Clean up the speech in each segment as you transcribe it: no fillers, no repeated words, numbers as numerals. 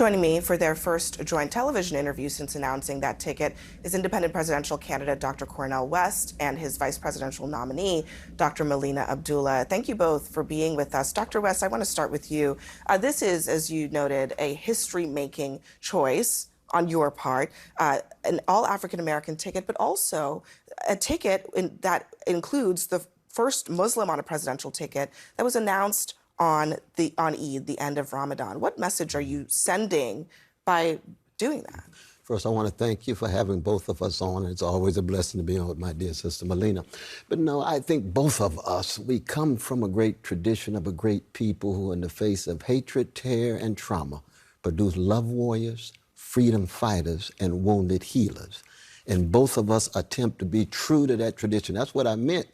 Joining me for their first joint television interview since announcing that ticket is independent presidential candidate Dr. Cornel West and his vice presidential nominee, Dr. Melina Abdullah. Thank you both for being with us. Dr. West, I want to start with you. This is, as you noted, a history-making choice on your part, an all-African-American ticket, but also a ticket that includes the first Muslim on a presidential ticket that was announced on Eid, the end of Ramadan. What message are you sending by doing that? First, I want to thank you for having both of us on. It's always a blessing to be on with my dear sister Melina. But no, I think both of us, we come from a great tradition of a great people who, in the face of hatred, terror, and trauma, produce love warriors, freedom fighters, and wounded healers. And both of us attempt to be true to that tradition. That's what I meant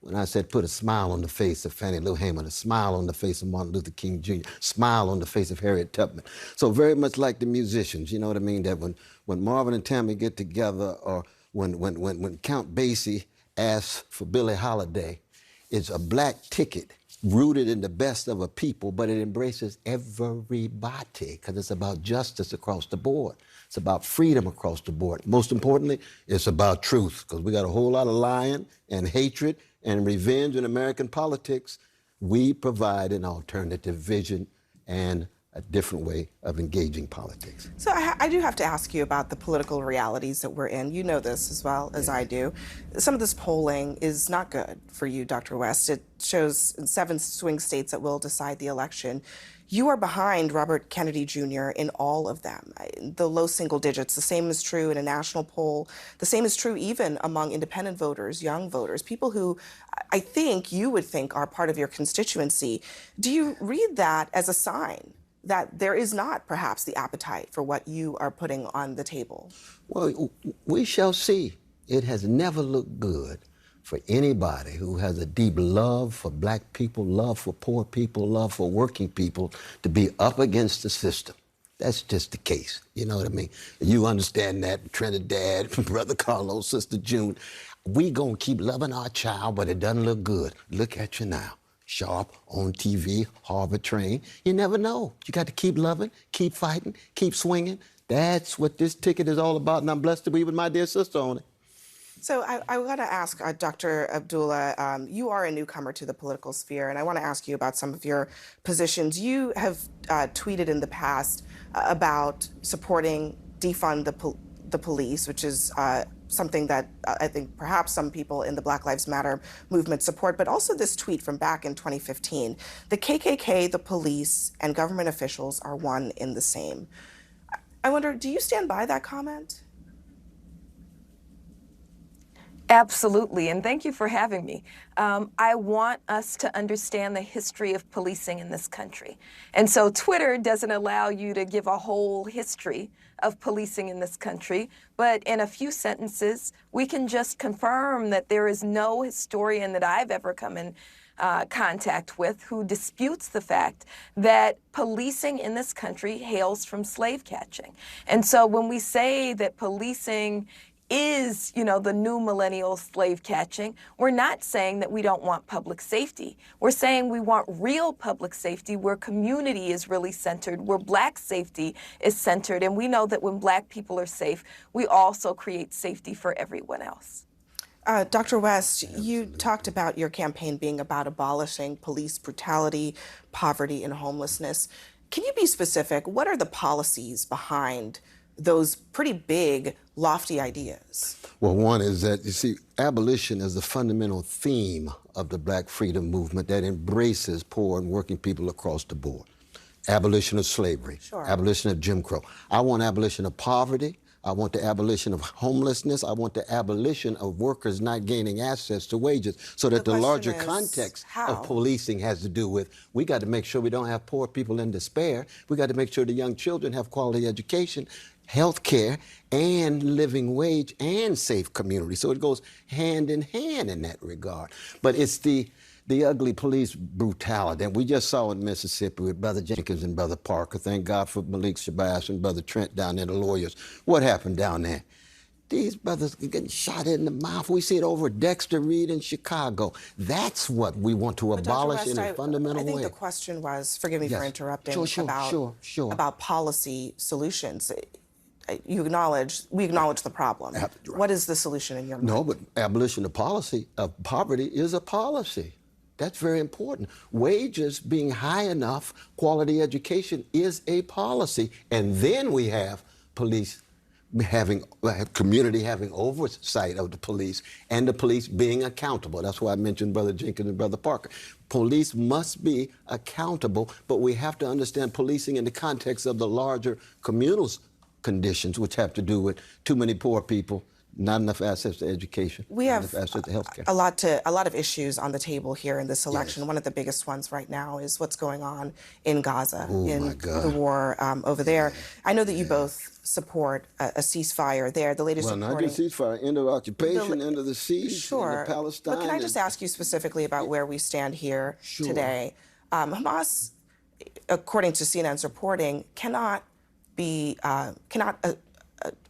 when I said put a smile on the face of Fannie Lou Hamer, a smile on the face of Martin Luther King Jr., smile on the face of Harriet Tubman. So very much like the musicians, you know what I mean, that when Marvin and Tammy get together, or when Count Basie asks for Billie Holiday, it's a black ticket rooted in the best of a people, but it embraces everybody because it's about justice across the board. It's about freedom across the board. Most importantly, it's about truth, because we got a whole lot of lying and hatred and revenge in American politics. We provide an alternative vision and a different way of engaging politics. So I do have to ask you about the political realities that we're in. You know this as well as I do. Some of this polling is not good for you, Dr. West. It shows 7 swing states that will decide the election. You are behind Robert Kennedy Jr. in all of them, the low single digits. The same is true in a national poll. The same is true even among independent voters, young voters, people who I think you would think are part of your constituency. Do you read that as a sign that there is not perhaps the appetite for what you are putting on the table? Well, we shall see. It has never looked good for anybody who has a deep love for black people, love for poor people, love for working people, to be up against the system. That's just the case. You know what I mean? You understand that, Trinidad, Brother Carlos, Sister June. We gonna keep loving our child, but it doesn't look good. Look at you now. Sharp, on TV, Harvard trained. You never know. You got to keep loving, keep fighting, keep swinging. That's what this ticket is all about, and I'm blessed to be with my dear sister on it. So I want to ask Dr. Abdullah, you are a newcomer to the political sphere, and I want to ask you about some of your positions. You have tweeted in the past about supporting defund the police, which is something that I think perhaps some people in the Black Lives Matter movement support, but also this tweet from back in 2015. The KKK, the police, and government officials are one in the same. I wonder, do you stand by that comment? Absolutely, and thank you for having me. I want us to understand the history of policing in this country. And so Twitter doesn't allow you to give a whole history of policing in this country, but in a few sentences, we can just confirm that there is no historian that I've ever come in contact with who disputes the fact that policing in this country hails from slave catching. And so when we say that policing is, the new millennial slave catching, we're not saying that we don't want public safety. We're saying we want real public safety where community is really centered, where black safety is centered. And we know that when black people are safe, we also create safety for everyone else. Dr. West, you talked about your campaign being about abolishing police brutality, poverty, and homelessness. Can you be specific? What are the policies behind those pretty big, lofty ideas? Well, one is that, you see, abolition is the fundamental theme of the Black freedom movement that embraces poor and working people across the board. Abolition of slavery, Sure. Abolition of Jim Crow. I want abolition of poverty. I want the abolition of homelessness. I want the abolition of workers not gaining access to wages, so that the larger context of policing has to do with, we got to make sure we don't have poor people in despair. We got to make sure the young children have quality education, health care, and living wage, and safe community. So it goes hand in hand in that regard. But it's the ugly police brutality. And we just saw in Mississippi with Brother Jenkins and Brother Parker. Thank God for Malik Shabazz and Brother Trent down there, the lawyers. What happened down there? These brothers are getting shot in the mouth. We see it over Dexter Reed in Chicago. That's what we want to But Dr. abolish West, in a fundamental I think way. the question was, forgive me for Yes. interrupting, Sure. about policy solutions. We acknowledge the problem. Right. What is the solution in your mind? No, but abolition of poverty is a policy. That's very important. Wages being high enough, quality education is a policy. And then we have police community having oversight of the police and the police being accountable. That's why I mentioned Brother Jenkins and Brother Parker. Police must be accountable, but we have to understand policing in the context of the larger communal conditions, which have to do with too many poor people, not enough access to education, We not have enough access to health care. a lot of issues on the table here in this election. Yes. One of the biggest ones right now is what's going on in Gaza, in my God. the war over there. I know that you both support a ceasefire there. The latest Well, not reporting. just ceasefire, end of occupation, end of the siege, Sure. end of Palestine. But can I just ask you specifically about where we stand here Sure. today? Hamas, according to CNN's reporting, cannot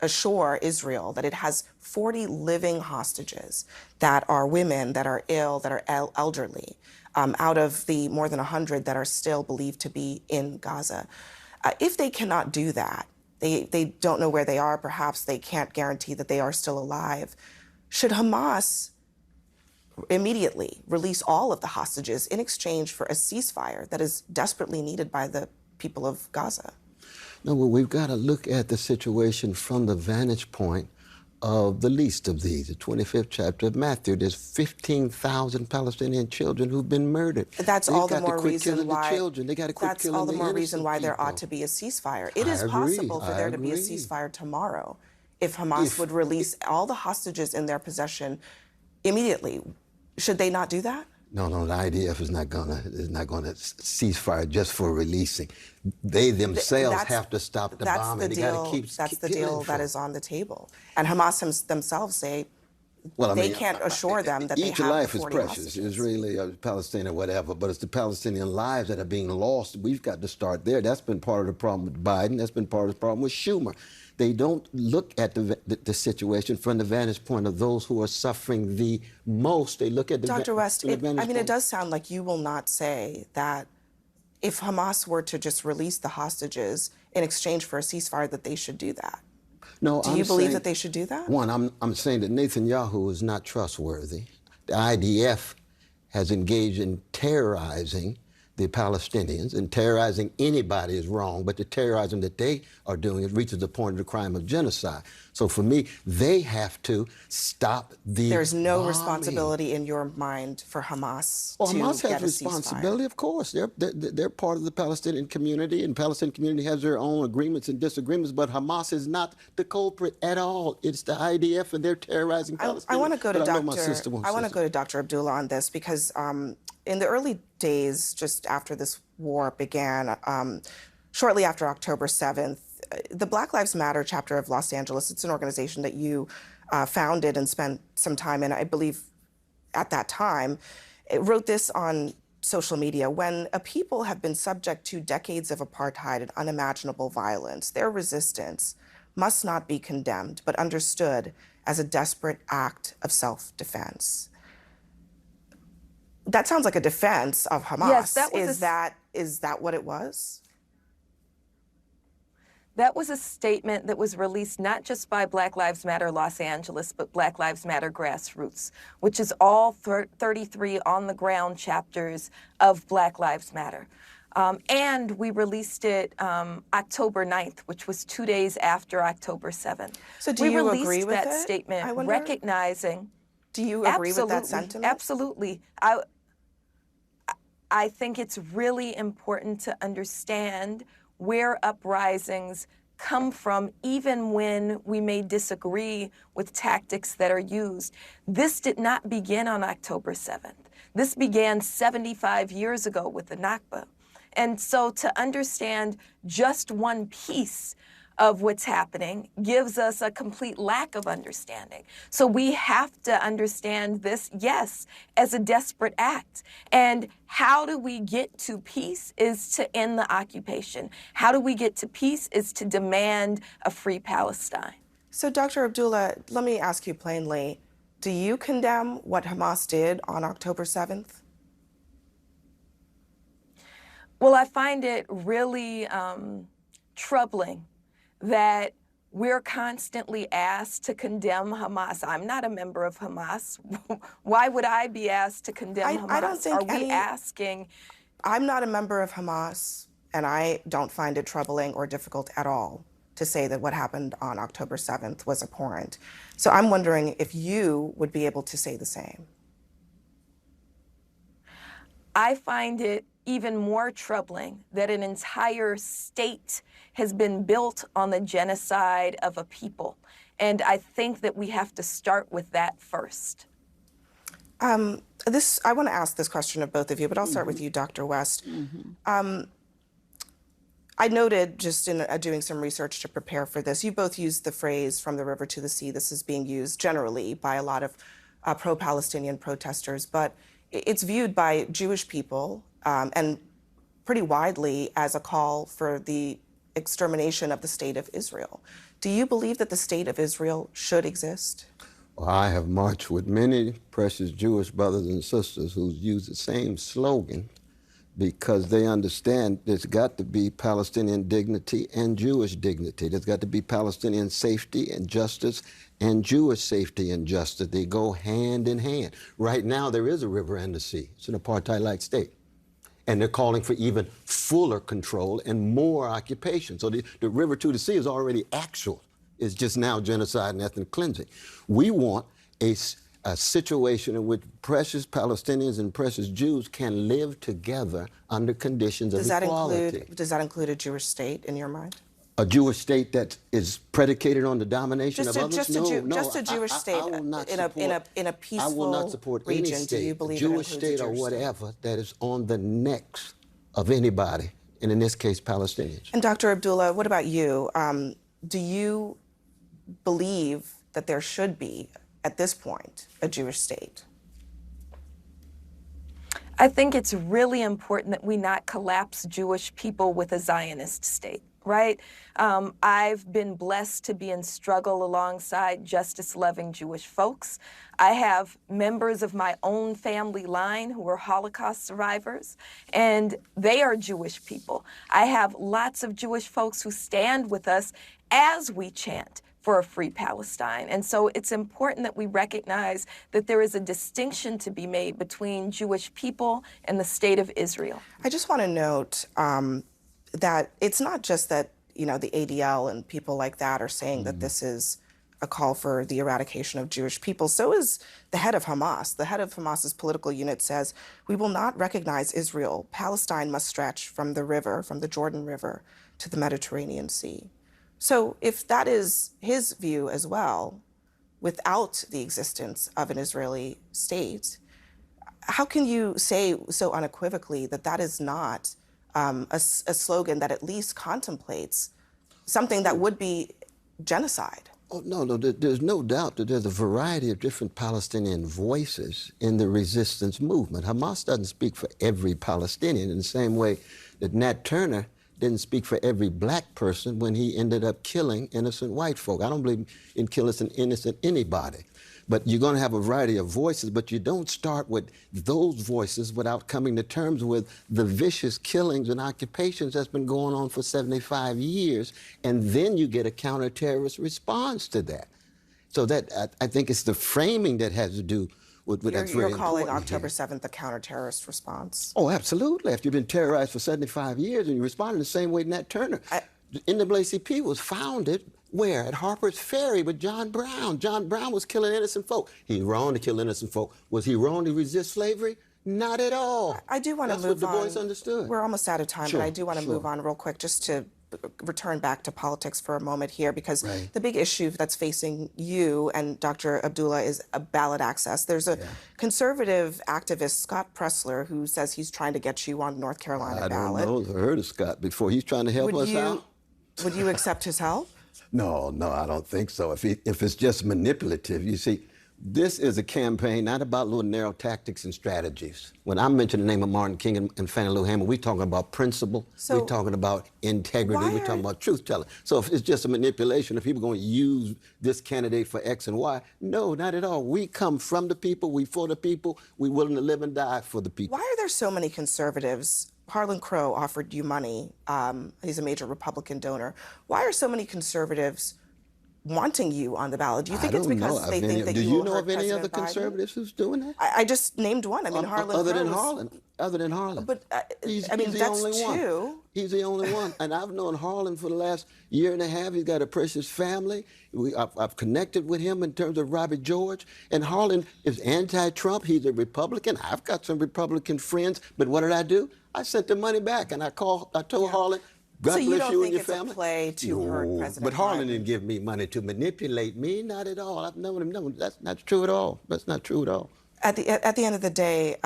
assure Israel that it has 40 living hostages that are women, that are ill, that are elderly, out of the more than 100 that are still believed to be in Gaza. If they cannot do that, they don't know where they are, perhaps they can't guarantee that they are still alive. Should Hamas immediately release all of the hostages in exchange for a ceasefire that is desperately needed by the people of Gaza? No, well, we've got to look at the situation from the vantage point of the least of these, the 25th chapter of Matthew. There's 15,000 Palestinian children who've been murdered. That's all the more reason why. They got to quit That's killing all the the more reason innocent why there people. ought to be a ceasefire. It is I agree, possible for I there to be a agree. ceasefire tomorrow if Hamas would release all the hostages in their possession immediately. Should they not do that? No, the IDF is not gonna cease fire just for releasing. They themselves have to stop the bombing. They got to keep. That's the deal that is on the table. And Hamas themselves say they can't assure them that they each have life the is 40 precious, hostages. Israeli or Palestinian, whatever. But it's the Palestinian lives that are being lost. We've got to start there. That's been part of the problem with Biden. That's been part of the problem with Schumer. They don't look at the situation from the vantage point of those who are suffering the most. They look at the Dr. West, from the vantage it point. does sound like you will not say that if Hamas were to just release the hostages in exchange for a ceasefire, that they should do that. No, Do you believe that they should do that? One, I'm saying that Netanyahu is not trustworthy. The IDF has engaged in terrorizing the Palestinians, and terrorizing anybody is wrong, but the terrorizing that they are doing, it reaches the point of the crime of genocide. So for me, they have to stop the There's no bombing. responsibility in your mind for Hamas Well, to Hamas get has a responsibility, ceasefire. of course. They're part of the Palestinian community, and the Palestinian community has their own agreements and disagreements, but Hamas is not the culprit at all. It's the IDF, and they're terrorizing Palestinians. I want to go to Dr. Dr. Abdullah on this because in the early days, just after this war began, shortly after October 7th, the Black Lives Matter chapter of Los Angeles, it's an organization that you founded and spent some time in, I believe, at that time, it wrote this on social media: when a people have been subject to decades of apartheid and unimaginable violence, their resistance must not be condemned, but understood as a desperate act of self-defense. That sounds like a defense of Hamas. Yes, that was is that what it was? That was a statement that was released not just by Black Lives Matter Los Angeles, but Black Lives Matter Grassroots, which is all 33 on-the-ground chapters of Black Lives Matter. And we released it October 9th, which was 2 days after October 7th. So do we you released agree with that it? statement I wonder. recognizing. Do you agree with that sentiment? Absolutely. I think it's really important to understand where uprisings come from, even when we may disagree with tactics that are used. This did not begin on October 7th. This began 75 years ago with the Nakba. And so to understand just one piece of what's happening gives us a complete lack of understanding. So we have to understand this, yes, as a desperate act. And how do we get to peace is to end the occupation. How do we get to peace is to demand a free Palestine. So, Dr. Abdullah, let me ask you plainly, do you condemn what Hamas did on October 7th? Well, I find it really troubling that we're constantly asked to condemn Hamas. I'm not a member of Hamas. Why would I be asked to condemn Hamas? I don't think Are we asking? I'm not a member of Hamas, and I don't find it troubling or difficult at all to say that what happened on October 7th was abhorrent. So I'm wondering if you would be able to say the same. I find it even more troubling that an entire state has been built on the genocide of a people. And I think that we have to start with that first. I want to ask this question of both of you, but I'll start with you, Dr. West. I noted just in doing some research to prepare for this, you both used the phrase "from the river to the sea." This is being used generally by a lot of pro-Palestinian protesters, but it's viewed by Jewish people and pretty widely as a call for the extermination of the state of Israel. Do you believe that the state of Israel should exist? Well, I have marched with many precious Jewish brothers and sisters who use the same slogan because they understand there's got to be Palestinian dignity and Jewish dignity. There's got to be Palestinian safety and justice and Jewish safety and justice. They go hand in hand. Right now, there is a river and a sea. It's an apartheid-like state. And they're calling for even fuller control and more occupation. So the river to the sea is already actual. It's just now genocide and ethnic cleansing. We want a situation in which precious Palestinians and precious Jews can live together under conditions of equality. Does that include a Jewish state in your mind? A Jewish state that is predicated on the domination of others? Just a Jewish state in a peaceful I will not support region. any state, Do you believe Jewish it state or whatever, that is on the necks of anybody, and in this case, Palestinians. And Dr. Abdullah, what about you? Do you believe that there should be, at this point, a Jewish state? I think it's really important that we not collapse Jewish people with a Zionist state, right? I've been blessed to be in struggle alongside justice-loving Jewish folks. I have members of my own family line who are Holocaust survivors, and they are Jewish people. I have lots of Jewish folks who stand with us as we chant for a free Palestine. And so it's important that we recognize that there is a distinction to be made between Jewish people and the state of Israel. I just want to note that it's not just that, the ADL and people like that are saying that this is a call for the eradication of Jewish people. So is the head of Hamas. The head of Hamas's political unit says, "We will not recognize Israel. Palestine must stretch from the Jordan River to the Mediterranean Sea." So if that is his view as well, without the existence of an Israeli state, how can you say so unequivocally that that is not a slogan that at least contemplates something that would be genocide? Oh, no, there's no doubt that there's a variety of different Palestinian voices in the resistance movement. Hamas doesn't speak for every Palestinian in the same way that Nat Turner didn't speak for every black person when he ended up killing innocent white folk. I don't believe in killing innocent anybody. But you're going to have a variety of voices, but you don't start with those voices without coming to terms with the vicious killings and occupations that's been going on for 75 years, and then you get a counter-terrorist response to that. So that I think it's the framing that has to do with that's very You're calling important October here. 7th a counter-terrorist response? Oh, absolutely. After you've been terrorized for 75 years and you respond in the same way Nat Turner. The NAACP was founded where? At Harper's Ferry with John Brown. John Brown was killing innocent folk. He's wrong to kill innocent folk. Was he wrong to resist slavery? Not at all. I do want to move on. That's what Du Bois understood. We're almost out of time, Sure, but I do want to move on real quick just to return back to politics for a moment here, because Right. the big issue that's facing you and Dr. Abdullah is ballot access. There's a conservative activist, Scott Pressler, who says he's trying to get you on North Carolina ballot. I don't know. I heard of Scott before. He's trying to help us out. Would you accept his help? No, I don't think so. If it's just manipulative, you see, This is a campaign not about little narrow tactics and strategies. When I mention the name of Martin King and Fannie Lou Hamer, we're talking about principle, we're talking about integrity, we're talking about truth-telling. So if it's just a manipulation, if people are going to use this candidate for X and Y, no, not at all. We come from the people, we for the people, we're willing to live and die for the people. Why are there so many conservatives? Harlan Crow offered you money. He's a major Republican donor. Why are so many conservatives wanting you on the ballot? Do you think it's because they think that you will hurt President Biden? Do you know of any other conservatives who's doing that? I just named one. I mean, Harlan other Crow than Harlan. Other than Harlan. But, he's I mean, the that's only one. two. He's the only one. And I've known Harlan for the last year and a half. He's got a precious family. I've connected with him in terms of Robert George. And Harlan is anti-Trump. He's a Republican. I've got some Republican friends. But what did I do? I sent the money back. And I told Harlan, God bless you and your family. So you don't think it's a play to hurt President But Harlan Biden? didn't give me money to manipulate me. Not at all. I've known him. No, that's not true at all. That's not true at all. At the end of the day,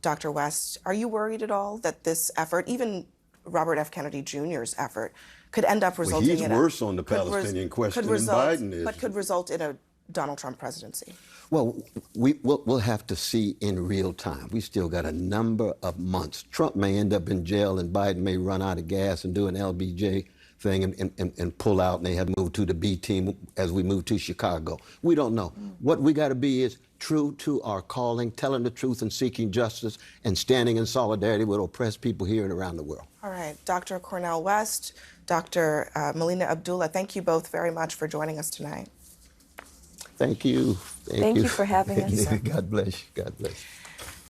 Dr. West, are you worried at all that this effort, even Robert F. Kennedy Jr.'s effort, could end up resulting in he's worse on the Palestinian question than Biden is. But could result in a Donald Trump presidency? Well, we'll have to see in real time. We still got a number of months. Trump may end up in jail and Biden may run out of gas and do an LBJ thing and pull out, and they have moved to the B team as we move to Chicago. We don't know. What we got to be is true to our calling, telling the truth and seeking justice, and standing in solidarity with oppressed people here and around the world. All right. Dr. Cornel West, Dr. Melina Abdullah, thank you both very much for joining us tonight. Thank you. Thank you for having us. God bless you. God bless you.